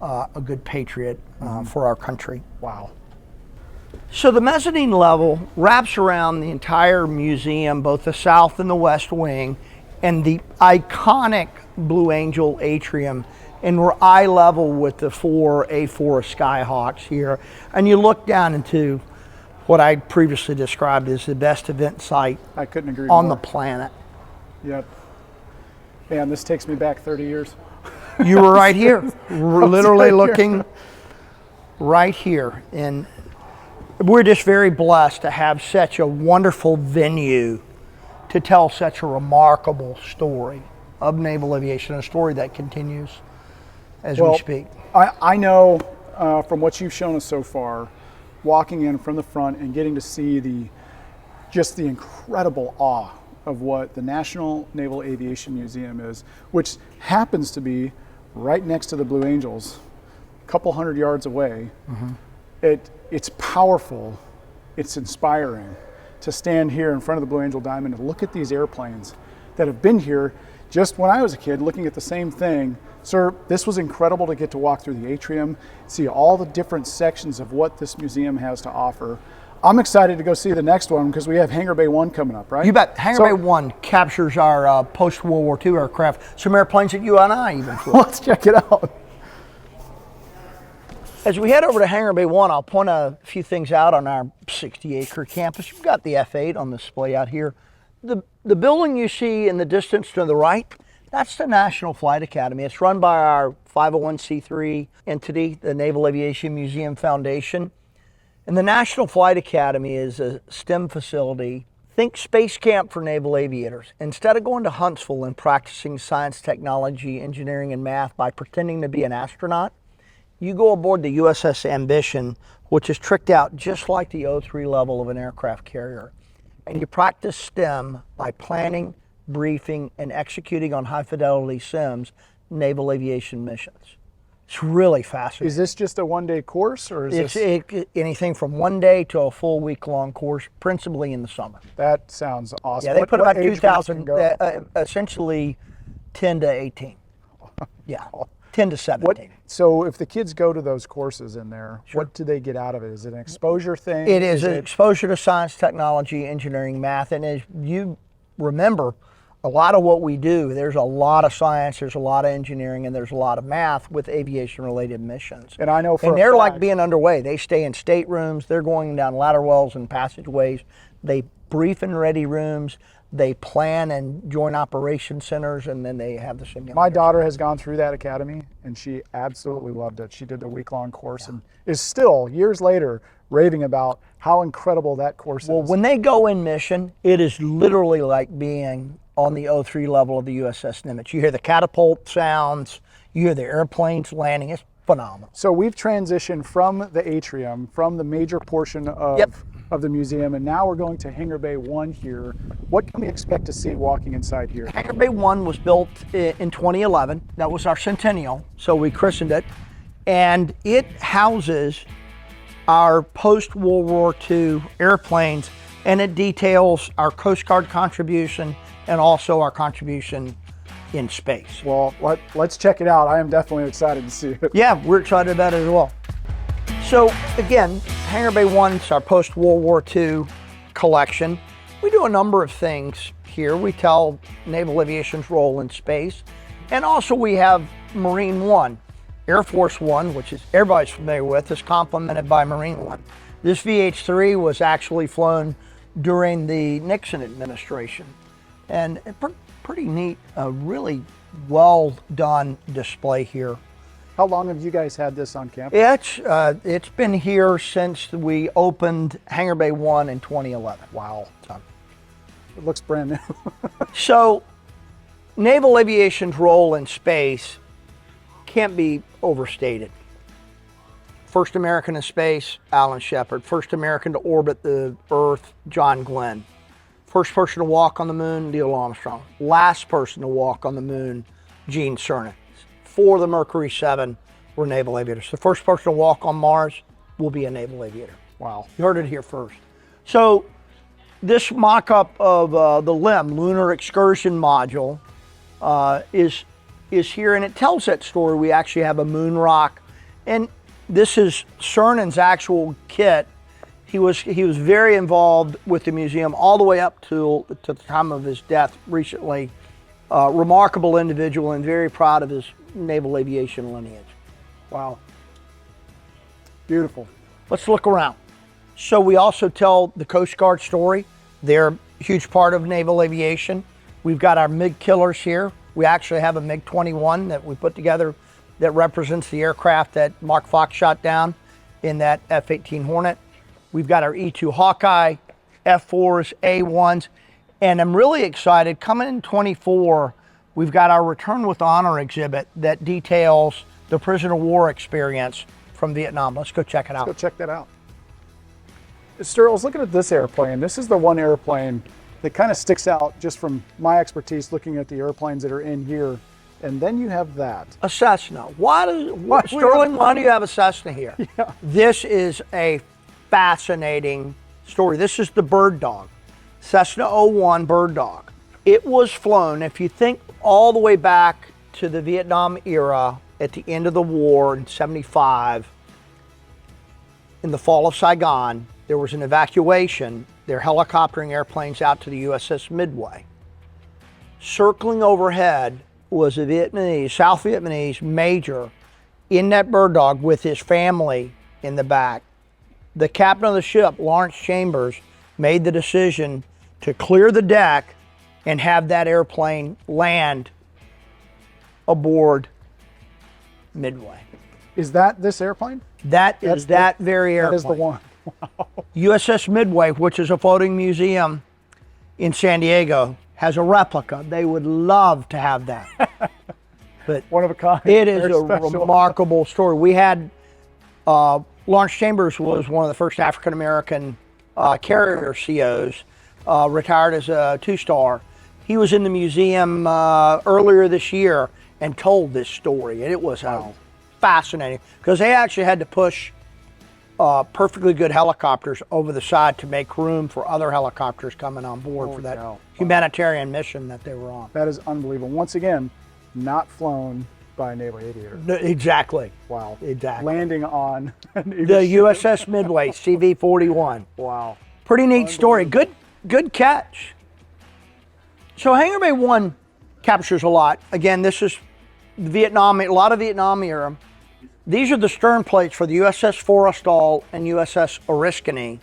a good patriot for our country. Wow. So the mezzanine level wraps around the entire museum, both the south and the west wing, and the iconic Blue Angel atrium. And we're eye level with the four A4 Skyhawks here. And you look down into what I previously described as the best event site I couldn't agree on more. the planet. Yep. Man, this takes me back 30 years. You were right here. We're literally looking right here. And we're just very blessed to have such a wonderful venue to tell such a remarkable story of naval aviation, a story that continues as we speak. I know from what you've shown us so far, walking in from the front and getting to see just the incredible awe of what the National Naval Aviation Museum is, which happens to be right next to the Blue Angels, a couple hundred yards away. It's powerful, it's inspiring to stand here in front of the Blue Angel Diamond and look at these airplanes that have been here just when I was a kid looking at the same thing. Sir, this was incredible to get to walk through the atrium, see all the different sections of what this museum has to offer. I'm excited to go see the next one because we have Hangar Bay One coming up, right? You bet. Hangar Bay One captures our post-World War II aircraft, some airplanes that you and I even flew. Let's check it out. As we head over to Hangar Bay One, I'll point a few things out on our 60-acre campus. You've got the F8 on display out here. The building you see in the distance to the right, that's the National Flight Academy. It's run by our 501c3 entity, the Naval Aviation Museum Foundation. And the National Flight Academy is a STEM facility. Think space camp for naval aviators. Instead of going to Huntsville and practicing science, technology, engineering, and math by pretending to be an astronaut, you go aboard the USS Ambition, which is tricked out just like the O3 level of an aircraft carrier. And you practice STEM by planning, briefing, and executing on high-fidelity sims naval aviation missions. It's really fascinating. Is this just a one-day course, or is Anything from 1 day to a full week-long course, principally in the summer. That sounds awesome. Yeah, they put What about age groups 2,000, can go? essentially 10 to 18. Yeah, 10 to 17. So if the kids go to those courses in there, what do they get out of it? Is it an exposure thing? It is an exposure to science, technology, engineering, math, and as you remember, a lot of what we do, there's a lot of science, there's a lot of engineering, and there's a lot of math with aviation-related missions. And I know for and a they're fact- like being underway. They stay in staterooms, they're going down ladder wells and passageways, they brief in ready rooms, they plan and join operation centers, and then they have the simulator. My daughter has gone through that academy, and she absolutely loved it. She did a week-long course and is still, years later, raving about how incredible that course Well, is. when they go in mission, it is literally like being on the O3 level of the USS Nimitz. You hear the catapult sounds, you hear the airplanes landing. It's phenomenal. So we've transitioned from the atrium, from the major portion of Yep. of the museum, and now we're going to Hangar Bay One here. What can we expect to see walking inside here? Hangar Bay One was built in 2011. That was our centennial, so we christened it. And it houses our post-World War II airplanes, and it details our Coast Guard contribution and also our contribution in space. Well, let's check it out. I am definitely excited to see it. Yeah, we're excited about it as well. So again, Hangar Bay One's our post-World War II collection. We do a number of things here. We tell naval aviation's role in space, and also we have Marine One. Air Force One, which is everybody's familiar with, is complemented by Marine One. This VH-3 was actually flown during the Nixon administration, and pretty neat, a really well done display here. How long have you guys had this on campus? It's been here since we opened Hangar Bay One in 2011. Wow. It looks brand new. So, naval aviation's role in space can't be overstated. First American in space, Alan Shepard. First American to orbit the Earth, John Glenn. First person to walk on the moon, Neil Armstrong. Last person to walk on the moon, Gene Cernan. 4 of the Mercury 7 were naval aviators. The first person to walk on Mars will be a naval aviator. Wow. You heard it here first. So this mock-up of the LIM, Lunar Excursion Module, is here, and it tells that story. We actually have a moon rock, and this is Cernan's actual kit. He was very involved with the museum all the way up to the time of his death recently. Remarkable individual and very proud of his naval aviation lineage. Wow. Beautiful. Let's look around. So we also tell the Coast Guard story. They're a huge part of naval aviation. We've got our MiG killers here. We actually have a MiG-21 that we put together that represents the aircraft that Mark Fox shot down in that F-18 Hornet. We've got our E-2 Hawkeye, F-4s, A-1s, and I'm really excited. Coming in 24, we've got our Return with Honor exhibit that details the prisoner of war experience from Vietnam. Let's go check it out. Let's go check that out. Sterl, I was looking at this airplane. This is the one airplane that kind of sticks out just from my expertise looking at the airplanes that are in here. And then you have that. A Cessna. Sterling, why do you have a Cessna here? Yeah. This is a fascinating story. This is the Bird Dog, Cessna 01 Bird Dog. It was flown, if you think all the way back to the Vietnam era at the end of the war in 75, in the fall of Saigon, there was an evacuation. They're helicoptering airplanes out to the USS Midway. Circling overhead was a South Vietnamese major in that Bird Dog with his family in the back. The captain of the ship, Lawrence Chambers, made the decision to clear the deck and have that airplane land aboard Midway. Is that this airplane? That is that very airplane. That is the one. Wow. USS Midway, which is a floating museum in San Diego, has a replica. They would love to have that. But one of a kind. It is Very a special. remarkable story. We had Lawrence Chambers was one of the first African American carrier COs, retired as a 2-star. He was in the museum earlier this year and told this story, and it was fascinating because they actually had to push perfectly good helicopters over the side to make room for other helicopters coming on board for that humanitarian mission that they were on. That is unbelievable. Once again, not flown by a naval aviator. Exactly. Wow. Exactly. Landing on The USS Midway, CV-41. Wow. Pretty neat story. Good catch. So Hangar Bay One captures a lot. Again, this is Vietnam, a lot of Vietnam era. These are the stern plates for the USS Forrestal and USS Oriskany.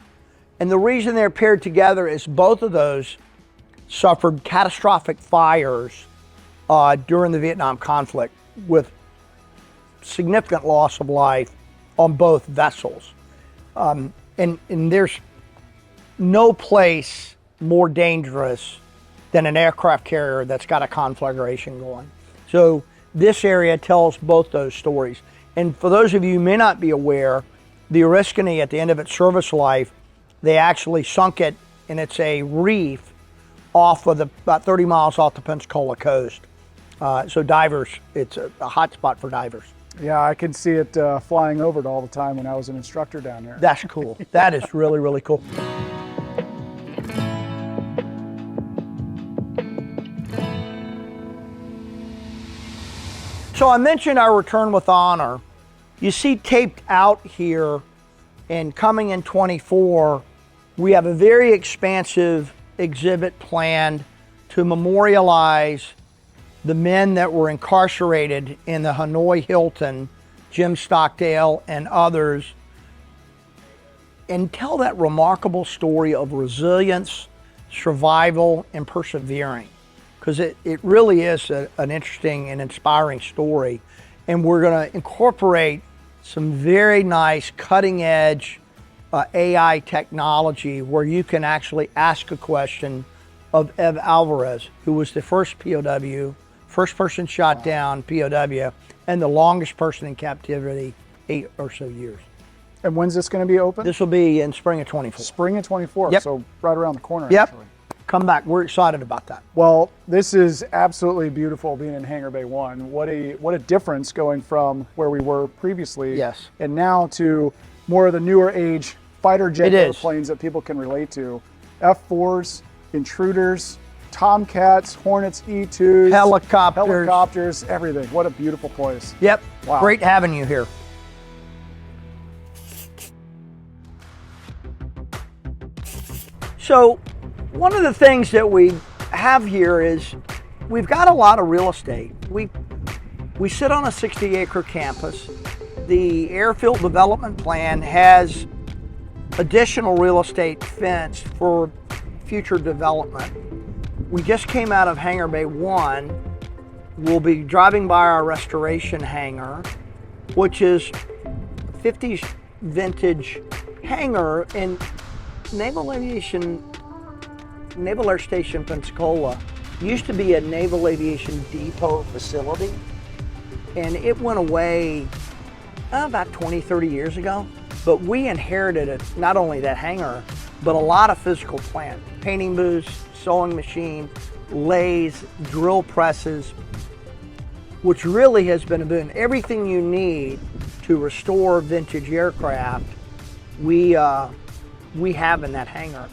And the reason they're paired together is both of those suffered catastrophic fires during the Vietnam conflict with significant loss of life on both vessels. And there's no place more dangerous than an aircraft carrier that's got a conflagration going. So this area tells both those stories. And for those of you who may not be aware, the Oriskany at the end of its service life, They actually sunk it, and it's a reef off of about 30 miles off the Pensacola coast. So divers, it's a hot spot for divers. Yeah, I can see it flying over it all the time when I was an instructor down there. That's cool. That is really, really cool. So I mentioned our return with honor. You see taped out here, and coming in 24, we have a very expansive exhibit planned to memorialize the men that were incarcerated in the Hanoi Hilton, Jim Stockdale and others, and tell that remarkable story of resilience, survival, and persevering. Because it really is an interesting and inspiring story. And we're going to incorporate some very nice cutting edge AI technology where you can actually ask a question of Ev Alvarez, who was the first POW, first person shot down POW, and the longest person in captivity, 8 or so years. And when's this going to be open? This will be in spring of 24. Spring of 24, Yep. so right around the corner, Yep. actually. Come back. We're excited about that. Well, this is absolutely beautiful being in Hangar Bay One. What a difference going from where we were previously, Yes. and now to more of the newer age fighter jet It is. airplanes that people can relate to. F4s, Intruders, Tomcats, Hornets, E2s, helicopters, everything. What a beautiful place. Yep. Wow. Great having you here. So, one of the things that we have here is we've got a lot of real estate. We sit on a 60-acre campus. The airfield development plan has additional real estate fenced for future development. We just came out of Hangar Bay One. We'll be driving by our restoration hangar, which is 50s vintage hangar in Naval Air Station, Pensacola. Used to be a Naval Aviation depot facility, and it went away about 20, 30 years ago. But we inherited it, not only that hangar, but a lot of physical plant, painting booths, sewing machine, lathes, drill presses, which really has been a boon. Everything you need to restore vintage aircraft, we have in that hangar.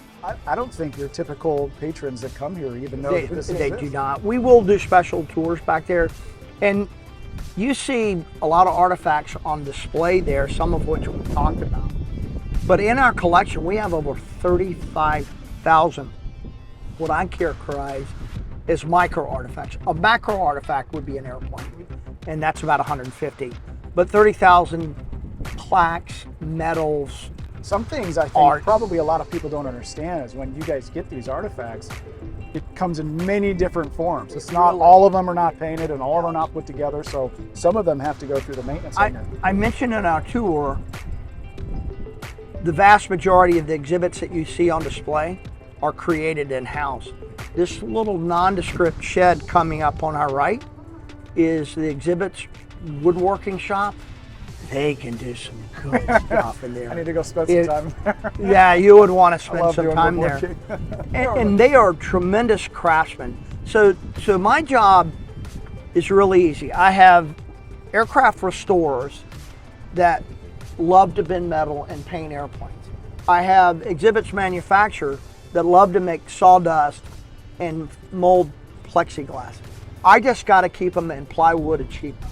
I don't think your typical patrons that come here even know They, that this they exists. do not. We will do special tours back there, and you see a lot of artifacts on display there, some of which we talked about. But in our collection, we have over 35,000, what I characterize as micro artifacts. A macro artifact would be an airplane, and that's about 150. But 30,000 plaques, medals. Some things I think Art. probably a lot of people don't understand is when you guys get these artifacts, it comes in many different forms. It's not all of them are not painted and all of them are not put together, so some of them have to go through the maintenance hangar. I mentioned in our tour, the vast majority of the exhibits that you see on display are created in-house. This little nondescript shed coming up on our right is the exhibits woodworking shop. They can do some good stuff in there. I need to go spend some time there. Yeah, you would want to I spend love some doing time there. woodworking. And they are tremendous craftsmen. So my job is really easy. I have aircraft restorers that love to bend metal and paint airplanes. I have exhibits manufacturers that love to make sawdust and mold plexiglass. I just got to keep them in plywood and sheet metal.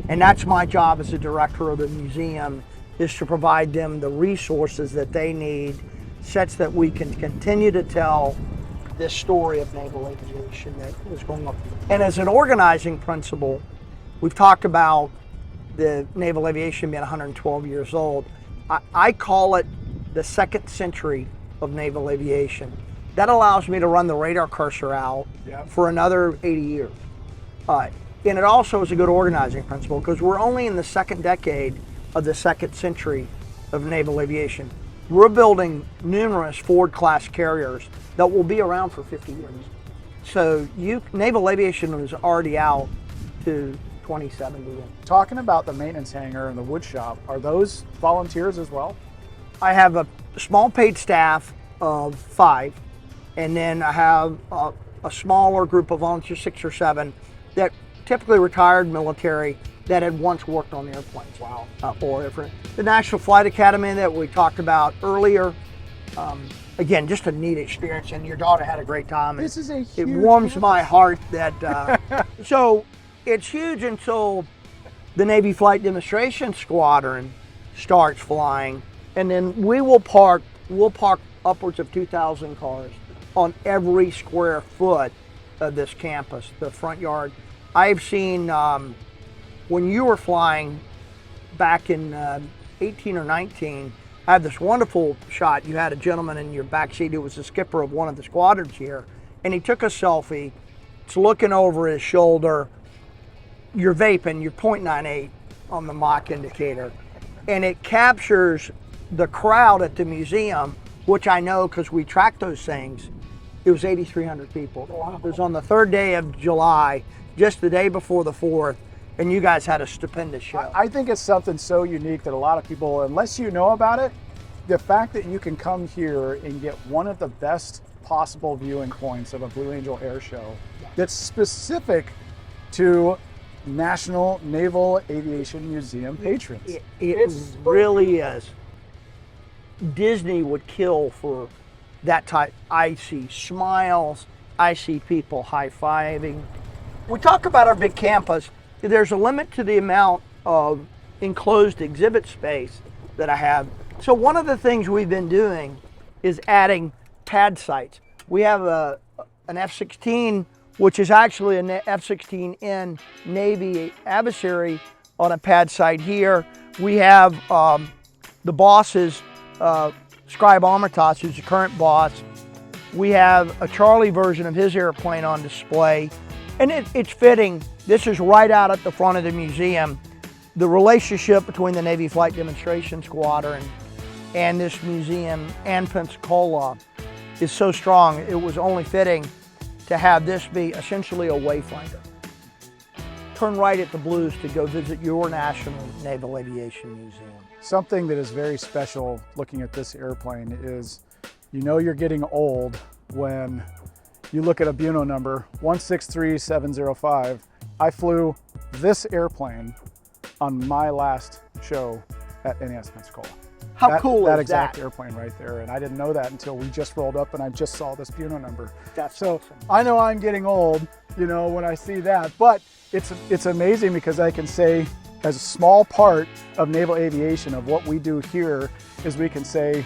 And that's my job as a director of the museum, is to provide them the resources that they need such that we can continue to tell this story of naval aviation that was going on. And as an organizing principle, we've talked about the naval aviation being 112 years old. I call it the second century of naval aviation. That allows me to run the radar cursor out for another 80 years. And it also is a good organizing principle because we're only in the second decade of the second century of naval aviation. We're building numerous Ford-class carriers that will be around for 50 years. So naval aviation is already out to 2070. Talking about the maintenance hangar and the wood shop, are those volunteers as well? I have a small paid staff of 5, and then I have a smaller group of volunteers, 6 or 7, that typically retired military that had once worked on airplanes. Wow. Or different. The National Flight Academy that we talked about earlier. Again, just a neat experience, and your daughter had a great time. This is a huge It warms campus. my heart that. So it's huge until the Navy Flight Demonstration Squadron starts flying, and then we'll park upwards of 2,000 cars on every square foot of this campus, the front yard. I've seen when you were flying back in 18 or 19, I had this wonderful shot. You had a gentleman in your back seat who was the skipper of one of the squadrons here, and he took a selfie. It's looking over his shoulder. You're vaping, you're .98 on the Mach indicator, and it captures the crowd at the museum, which I know because we track those things. It was 8,300 people. Wow. It was on the 3rd day of July, just the day before the 4th, and you guys had a stupendous show. I think it's something so unique that a lot of people, unless you know about it, the fact that you can come here and get one of the best possible viewing points of a Blue Angel air show that's specific to National Naval Aviation Museum patrons. It really is. Disney would kill for that type. I see smiles, I see people high-fiving. We talk about our big campus. There's a limit to the amount of enclosed exhibit space that I have. So one of the things we've been doing is adding pad sites. We have an F-16, which is actually an F-16N Navy adversary on a pad site here. We have the boss's Scribe Armitage, who's the current boss. We have a Charlie version of his airplane on display. And it's fitting. This is right out at the front of the museum. The relationship between the Navy Flight Demonstration Squadron and this museum and Pensacola is so strong. It was only fitting to have this be essentially a wayfinder. Turn right at the Blues to go visit your National Naval Aviation Museum. Something that is very special looking at this airplane is, you know, you're getting old when you look at a Buno number 163705. I flew this airplane on my last show at NAS Pensacola. How cool is that? that Exact airplane right there, and I didn't know that until we just rolled up and I just saw this Buno number. That's so awesome. I know I'm getting old, you know, when I see that, but it's amazing because I can say, as a small part of naval aviation, of what we do here, is we can say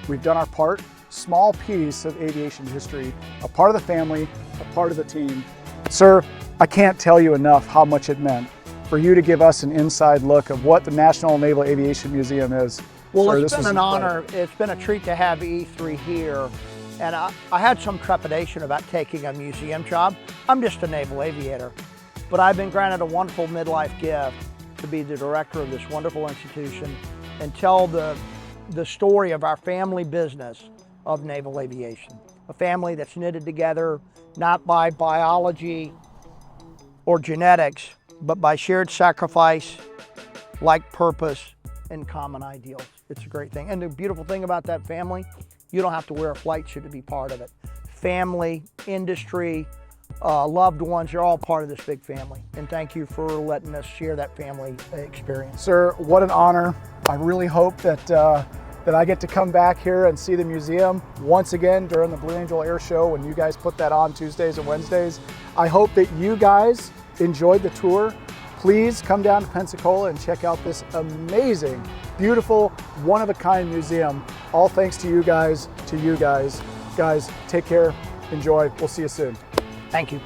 we've done our part, small piece of aviation history, a part of the family, a part of the team. Sir, I can't tell you enough how much it meant for you to give us an inside look of what the National Naval Aviation Museum is. Well, Sir, it's been an honor. It's been a treat to have E3 here. And I had some trepidation about taking a museum job. I'm just a naval aviator. But I've been granted a wonderful midlife gift to be the director of this wonderful institution and tell the story of our family business of naval aviation. A family that's knitted together not by biology or genetics, but by shared sacrifice, like purpose, and common ideals. It's a great thing. And the beautiful thing about that family, you don't have to wear a flight suit to be part of it. Family, industry, loved ones, you're all part of this big family. And thank you for letting us share that family experience. Sir, what an honor. I really hope that that I get to come back here and see the museum once again during the Blue Angel Air Show when you guys put that on Tuesdays and Wednesdays. I hope that you guys enjoyed the tour. Please come down to Pensacola and check out this amazing, beautiful, one-of-a-kind museum. All thanks to you guys, Guys, take care, enjoy. We'll see you soon. Thank you.